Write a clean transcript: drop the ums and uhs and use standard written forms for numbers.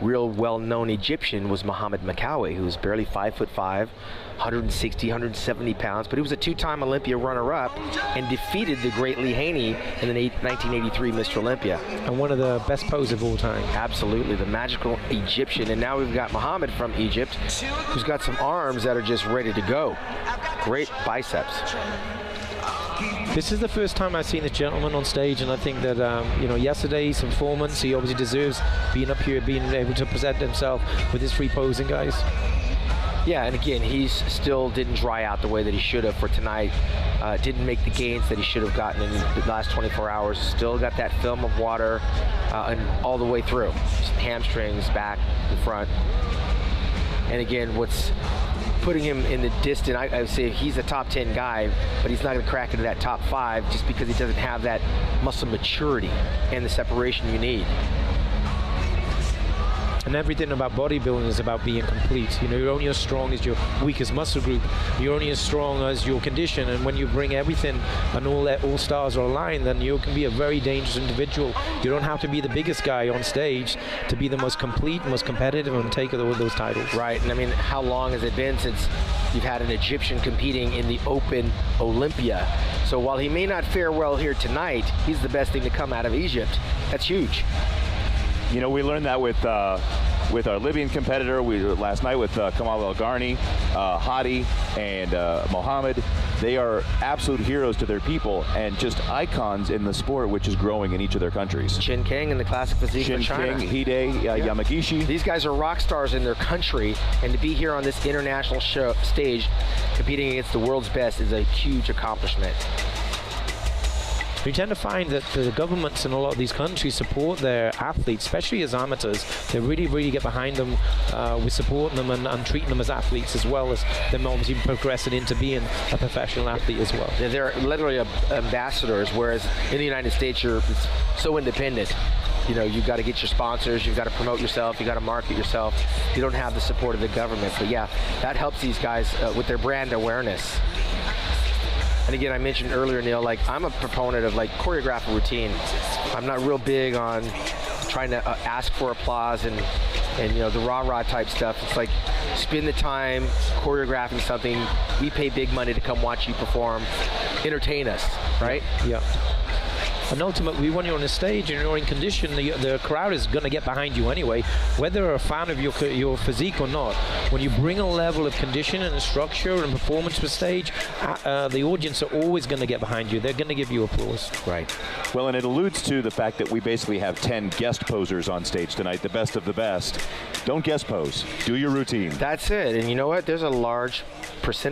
real well-known Egyptian was Mohamed Shaaban, who was barely 5'5", 160, 170 pounds, but he was a two-time Olympia runner-up and defeated the great Lee Haney in the 1983 Mr. Olympia. And one of the best poses of all time. Absolutely, the magical Egyptian. And now we've got Mohamed from Egypt, who's got some arms that are just ready to go. Great biceps. This is the first time I've seen this gentleman on stage, and I think that, you know, yesterday's performance, he obviously deserves being up here, being able to present himself with his free posing, guys. Yeah, and again, he's still didn't dry out the way that he should have for tonight. Didn't make the gains that he should have gotten in the last 24 hours. Still got that film of water and all the way through. Hamstrings, back, the front. And again, what's putting him in the distance, I would say he's a top 10 guy, but he's not going to crack into that top 5 just because he doesn't have that muscle maturity and the separation you need. And everything about bodybuilding is about being complete. You know, you're only as strong as your weakest muscle group. You're only as strong as your condition. And when you bring everything and all stars are aligned, then you can be a very dangerous individual. You don't have to be the biggest guy on stage to be the most complete, most competitive, and take all those titles. Right, and I mean, how long has it been since you've had an Egyptian competing in the Open Olympia? So while he may not fare well here tonight, he's the best thing to come out of Egypt. That's huge. You know, we learned that with our Libyan competitor. Last night with Kamal El Garni, Hadi, and Mohamed. They are absolute heroes to their people and just icons in the sport, which is growing in each of their countries. Shin King in the classic physique for China. Shin King, Hide, Yamagishi. These guys are rock stars in their country, and to be here on this international stage competing against the world's best is a huge accomplishment. You tend to find that the governments in a lot of these countries support their athletes, especially as amateurs. They really, really get behind them with supporting them and treating them as athletes, as well as them obviously progressing into being a professional athlete as well. They're literally ambassadors, whereas in the United States, it's so independent. You know, you've got to get your sponsors, you've got to promote yourself, you've got to market yourself. You don't have the support of the government. But yeah, that helps these guys with their brand awareness. And again, I mentioned earlier, Neil, like I'm a proponent of like choreographic routine. I'm not real big on trying to ask for applause and you know, the rah-rah type stuff. It's like spend the time choreographing something. We pay big money to come watch you perform. Entertain us, right? Yeah. And ultimately, when you're on the stage and you're in condition, the crowd is going to get behind you anyway, whether they're a fan of your physique or not. When you bring a level of condition and structure and performance to the stage, the audience are always going to get behind you. They're going to give you applause. Right. Well, and it alludes to the fact that we basically have 10 guest posers on stage tonight, the best of the best. Don't guest pose. Do your routine. That's it. And you know what? There's a large percentage